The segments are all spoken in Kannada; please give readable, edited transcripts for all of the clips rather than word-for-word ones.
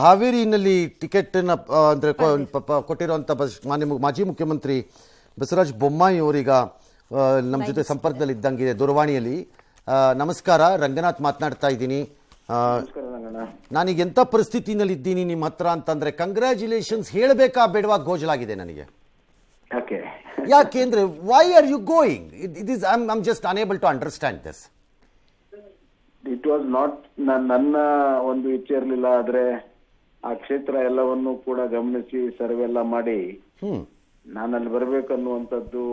ಹಾವೇರಿನಲ್ಲಿ ಟಿಕೆಟ್ ಅಂದ್ರೆ ಕೊಟ್ಟಿರುವಂತ ಮಾಜಿ ಮುಖ್ಯಮಂತ್ರಿ ಬಸವರಾಜ ಬೊಮ್ಮಾಯಿ ಅವರೀಗ ನಮ್ಮ ಜೊತೆ ಸಂಪರ್ಕದಲ್ಲಿ ಇದ್ದಂಗಿದೆ ದೂರವಾಣಿಯಲ್ಲಿ. ನಮಸ್ಕಾರ, ರಂಗನಾಥ್ ಮಾತನಾಡ್ತಾ ಇದ್ದೀನಿ. ನಾನೀಗ ಎಂಥ ಪರಿಸ್ಥಿತಿನಲ್ಲಿ ಇದ್ದೀನಿ ನಿಮ್ಮ ಹತ್ರ ಅಂತಂದ್ರೆ ಕಂಗ್ರ್ಯಾಚುಲೇಷನ್ಸ್ ಹೇಳಬೇಕಾ ಬೇಡವಾ ಗೋಜಲಾಗಿದೆ ನನಗೆ. ಯಾಕೆಂದ್ರೆ why are you going? It is I am just unable to understand this. It was not ನನ್ನ ಒಂದು ಇಚ್ಛೆ ಇರಲಿಲ್ಲ. ಆದ್ರೆ ಆ ಕ್ಷೇತ್ರ ಎಲ್ಲವನ್ನು ಕೂಡ ಗಮನಿಸಿ ಸರ್ವೆ ಎಲ್ಲ ಮಾಡಿ ನಾನಲ್ಲಿ ಬರಬೇಕನ್ನುವಂಥದ್ದು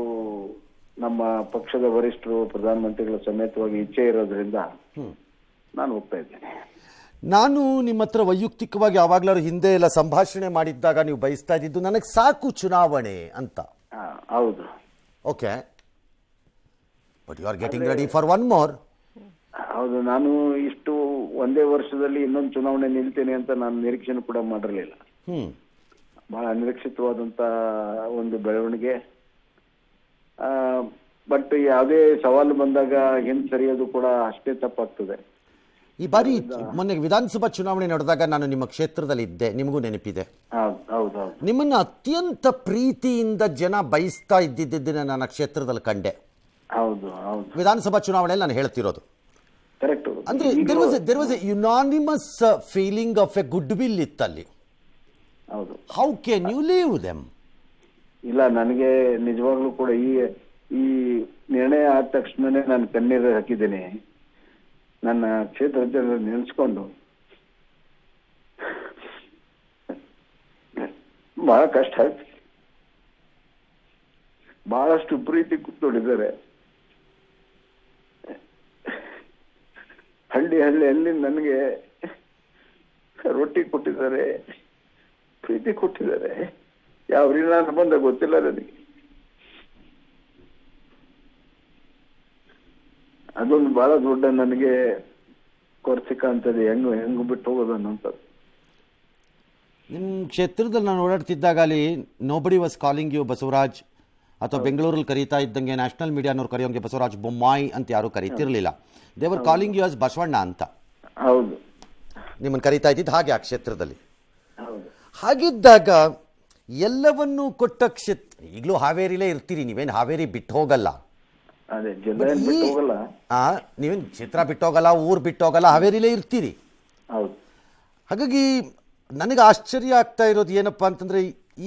ನಮ್ಮ ಪಕ್ಷದ ವರಿಷ್ಠರು ಪ್ರಧಾನಮಂತ್ರಿಗಳ ಸಮೇತವಾಗಿ ಇಚ್ಛೆ ಇರೋದ್ರಿಂದ ನಾನು ಹೋಗ್ತಾ ಇದ್ದೇನೆ. ನಾನು ನಿಮ್ಮ ಹತ್ರ ವೈಯಕ್ತಿಕವಾಗಿ ಯಾವಾಗ್ಲಾರು ಹಿಂದೆ ಎಲ್ಲ ಸಂಭಾಷಣೆ ಮಾಡಿದ್ದಾಗ ನೀವು ಬಯಸ್ತಾ ಇದ್ದಿದ್ದು ನನಗೆ ಸಾಕು ಚುನಾವಣೆ ಅಂತ. ಹೌದು. Okay, but you are getting ready for one more. ಹೌದು, ನಾನು ಇಷ್ಟು ಒಂದೇ ವರ್ಷದಲ್ಲಿ ಇನ್ನೊಂದು ಚುನಾವಣೆ ನಿಲ್ತೇನೆ ಅಂತ ನಾನು ನಿರೀಕ್ಷೆನೂ ಕೂಡ ಮಾಡಿರಲಿಲ್ಲ. ಬಹಳ ಅನಿರೀಕ್ಷಿತವಾದಂತ ಒಂದು ಬೆಳವಣಿಗೆ. ಬಟ್ ಯಾವುದೇ ಸವಾಲು ಬಂದಾಗ ಹಿಂದೆ ಸರಿಯೋದು ಕೂಡ ಅಷ್ಟೇ ತಪ್ಪಾಗ್ತದೆ. ಈ ಬಾರಿ ಮೊನ್ನೆ ವಿಧಾನಸಭಾ ಚುನಾವಣೆ ನಡೆದಾಗ ನಾನು ನಿಮ್ಮ ಕ್ಷೇತ್ರದಲ್ಲಿ ಇದ್ದೆ, ನಿಮಗೂ ನೆನಪಿದೆ. ಹೌದು. ನಿಮ್ಮನ್ನ ಅತ್ಯಂತ ಪ್ರೀತಿಯಿಂದ ಜನ ಬಯಸ್ತಾ ಇದ್ದಿದ್ದನ್ನ ನನ್ನ ಕ್ಷೇತ್ರದಲ್ಲಿ ಕಂಡೆ. ಹೌದು. ವಿಧಾನಸಭಾ ಚುನಾವಣೆಯಲ್ಲಿ ನಾನು ಹೇಳ್ತಿರೋದು ಕರೆಕ್ಟ್. ಅಂದ್ರೆ there was a unanimous feeling of a goodwill ಇತ್ತಲ್ಲಿ. ಹೌದು. How can you leave them? ಇಲ್ಲ, ನನಗೆ ನಿಜವಾಗ್ಲೂ ಕೂಡ ಈ ನಿರ್ಣಯ ಆದ ತಕ್ಷಣನೇ ನಾನು ಕಣ್ಣೀರು ಹಾಕಿದ್ದೇನೆ. ನನ್ನ ಕ್ಷೇತ್ರ ಜನರು ನೆನೆಸ್ಕೊಂಡು ಬಹಳ ಕಷ್ಟ ಆಗ್ತದೆ. ಬಹಳಷ್ಟು ಪ್ರೀತಿ ಕೂತ್ಕೊಂಡಿದ್ದಾರೆ. ಹಳ್ಳಿಯಲ್ಲಿ ನನಗೆ ರೊಟ್ಟಿ ಕೊಟ್ಟಿದ್ದಾರೆ, ಪ್ರೀತಿ ಕೊಟ್ಟಿದ್ದಾರೆ. ಯಾವ ಋಣ ಬಂದ ಗೊತ್ತಿಲ್ಲ ನನಗೆ. ಅದೊಂದು ಬಹಳ ದೊಡ್ಡ ನನಗೆ ಕೊರತೆ ಕಾಣ್ತದೆ. ಹೆಂಗು ಬಿಟ್ಟು ಹೋಗೋದು ಅನ್ನೋಂಥದ್ದು. ನಿಮ್ಮ ಕ್ಷೇತ್ರದಲ್ಲಿ ನಾನು ಓಡಾಡ್ತಿದ್ದಾಗ ಅಲ್ಲಿ nobody was calling you Basavaraj, ಅಥವಾ ಬೆಂಗಳೂರಲ್ಲಿ ಕರೀತಾ ಇದ್ದಂಗೆ ನ್ಯಾಷನಲ್ ಮೀಡಿಯಾನವ್ರು ಕರೆಯೋಂಗೆ ಬಸವರಾಜ್ ಬೊಮ್ಮಾಯಿ ಅಂತ ಯಾರು ಕರೀತಿರ್ಲಿಲ್ಲ. ದೇವರ್ ಕಾಲಿಂಗ್ ಯು ಆಸ್ ಬಸವಣ್ಣ ಅಂತ. ಹೌದು, ನಿಮ್ಮನ್ನು ಕರೀತಾ ಇದ್ದಿದ್ದು ಹಾಗೆ ಆ ಕ್ಷೇತ್ರದಲ್ಲಿ. ಹಾಗಿದ್ದಾಗ ಎಲ್ಲವನ್ನೂ ಕೊಟ್ಟ ಕ್ಷೇತ್ರ, ಈಗಲೂ ಹಾವೇರಿಲೇ ಇರ್ತೀರಿ, ನೀವೇನು ಹಾವೇರಿ ಬಿಟ್ಟು ಹೋಗಲ್ಲ. ನೀವೇನು ಕ್ಷೇತ್ರ ಬಿಟ್ಟೋಗಲ್ಲ, ಊರು ಬಿಟ್ಟೋಗಲ್ಲ, ಹಾವೇರಿಲೇ ಇರ್ತೀರಿ. ಹಾಗಾಗಿ ನನಗೆ ಆಶ್ಚರ್ಯ ಆಗ್ತಾ ಇರೋದು ಏನಪ್ಪಾ ಅಂತಂದ್ರೆ,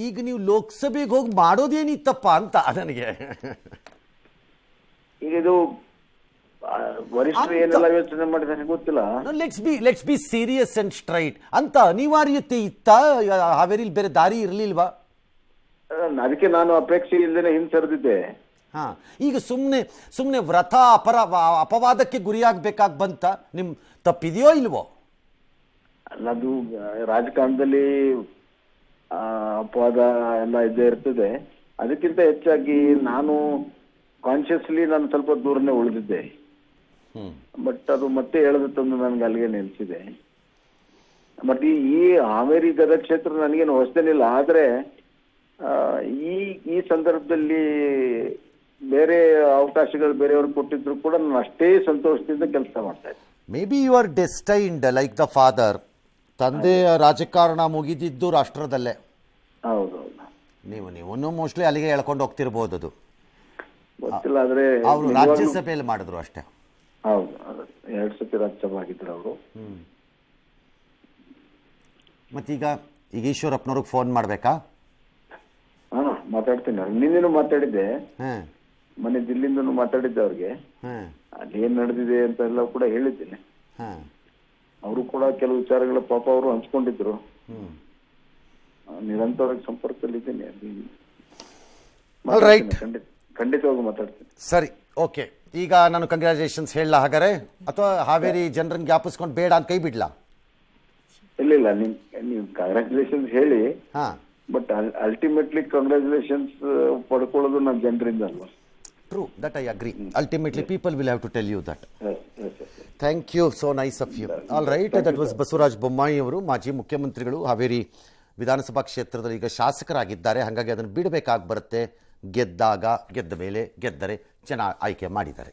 ಈಗ ನೀವು ಲೋಕಸಭೆಗೆ ಹೋಗಿ ಮಾಡೋದೇನಿತ್ತಪ್ಪ ಅಂತ ನನಗೆ. ಈಗ ಇದು ವರಿಷ್ಠರು ಏನೆಲ್ಲ ಯೋಚನೆ ಮಾಡಿದ್ರೆ ಗೊತ್ತಿಲ್ಲ. Let's be serious and straight ಅಂತ ಅನಿವಾರ್ಯತೆ ಇತ್ತ? ಹಾವೇರಿಲಿ ಬೇರೆ ದಾರಿ ಇರಲಿಲ್ವಾ? ಅದಕ್ಕೆ ನಾನು ಅಪೇಕ್ಷೆ ಇಲ್ಲದೇನೆ ಹಿಂಸರಿದ್ದೆ. ಈಗ ಸುಮ್ಮನೆ ವ್ರತ ಅಪವಾದಕ್ಕೆ ಗುರಿಯಾಗಬೇಕಾಗಿ ಬಂತ? ನಿಮ್ ತಪ್ಪಿದೆಯೋ ಇಲ್ವೋ? ಅದು ರಾಜಕಾರಣದಲ್ಲಿ ಅಪವಾದ ಎಲ್ಲ ಇದ್ದೇ ಇರ್ತದೆ. ಅದಕ್ಕಿಂತ ಹೆಚ್ಚಾಗಿ ನಾನು ಕಾನ್ಶಿಯಸ್ಲಿ ನಾನು ಸ್ವಲ್ಪ ದೂರನೇ ಉಳಿದಿದ್ದೆ. ಬಟ್ ಅದು ಮತ್ತೆ ಹೇಳದ ತಂದು ನನ್ಗೆ ಅಲ್ಲಿಗೆ ನಿಲ್ಸಿದೆ. ಬಟ್ ಈ ಹಾವೇರಿ ಗದಗ ಕ್ಷೇತ್ರ ನನಗೇನು ಹೊಸದೇನಿಲ್ಲ. ಆದ್ರೆ ಈ ಸಂದರ್ಭದಲ್ಲಿ ಬೇರೆ ಅವಕಾಶಗಳು ಬೇರೆಯವ್ರಿಗೆ ಕೊಟ್ಟಿದ್ರು ಕೂಡ ನಾನು ಅಷ್ಟೇ ಸಂತೋಷದಿಂದ ಕೆಲಸ ಮಾಡ್ತಾ ಇದ್ದೆ. Maybe you are destined like the father. ತಂದೆಯ ರಾಜಕಾರಣ ಮುಗಿದಿದ್ದು ರಾಷ್ಟ್ರದಲ್ಲೇ. ಹೌದು. ನೀವು ಮೋಸ್ಟ್ಲಿ ಅಲ್ಲಿಗೆ ಎಳ್ಕೊಂಡು ಹೋಗ್ತಿರ್ಬೋದು. ಅದು ಗೊತ್ತಿಲ್ಲ. ಆದ್ರೆ ಅವರು ರಾಜ್ಯಸಭೆಯಲ್ಲಿ ಮಾಡಿದ್ರು ಅಷ್ಟೇ. ಹೌದು, 2 ಸತಿ ರಾಜ್ಯಸಭೆ ಆಗಿದ್ರು ಅವರು. ಮತ್ತೀಗ ಈಶ್ವರಪ್ಪನವ್ರಿಗೆ ಫೋನ್ ಮಾಡ್ಬೇಕಾ? ಮಾತಾಡ್ತೀನಿ. ನಿನ್ನೇನು ಮಾತಾಡಿದ್ದೆ, ಮನೆ ದಿಲ್ಲಿಂದನೂ ಮಾತಾಡಿದ್ದೆ ಅವ್ರಿಗೆ. ಅಲ್ಲಿ ಏನ್ ನಡೆದಿದೆ ಅಂತ ಎಲ್ಲ ಕೂಡ ಹೇಳಿದ್ದೇನೆ. ಅವರು ಕೂಡ ಕೆಲವು ವಿಚಾರಗಳ ಪಾಪ ಅವರು ಹಂಚ್ಕೊಂಡಿದ್ರು. ನಿರಂತರ ಸಂಪರ್ಕದಲ್ಲಿದ್ದೇನೆ. ಖಂಡಿತವಾಗಿ ಮಾತಾಡ್ತೀನಿ. ಸರಿ, ಓಕೆ. ಈಗ ನಾನು ಕಂಗ್ರ್ಯಾಚುಲೇಷನ್ಸ್ ಹೇಳಲ್ಲ ಹಾಗಾರೆ, ಅಥವಾ ಹಾವೇರಿ ಜನರನ್ನ ಜ್ಞಾಪಿಸ್ಕೊಂಡು ಬೇಡ ಅಂತ ಕೈ ಬಿಡ್ಲಾ? ಇಲ್ಲ, ನೀವು ಕಂಗ್ರ್ಯಾಚುಲೇಷನ್ಸ್ ಹೇಳಿ. ಬಟ್ ಅಲ್ಟಿಮೇಟ್ಲಿ ಕಂಗ್ರ್ಯಾಚುಲೇಷನ್ಸ್ ಪಡ್ಕೊಳ್ಳೋದು ನಮ್ಮ ಜನರಿಂದ ಅಲ್ವಾ? True, that I agree. Ultimately, people will have to tell you that. Yes. Thank you. So nice of you. All right. That was Basavaraj Bommai ಅವರು, ಮಾಜಿ ಮುಖ್ಯಮಂತ್ರಿಗಳು. ಹಾವೇರಿ ವಿಧಾನಸಭಾ ಕ್ಷೇತ್ರದಲ್ಲಿ ಈಗ ಶಾಸಕರಾಗಿದ್ದಾರೆ. ಹಾಗಾಗಿ ಅದನ್ನು ಬಿಡಬೇಕಾಗಿ ಬರುತ್ತೆ. ಗೆದ್ದ ಮೇಲೆ ಗೆದ್ದರೆ ಜನ ಆಯ್ಕೆ ಮಾಡಿದ್ದಾರೆ.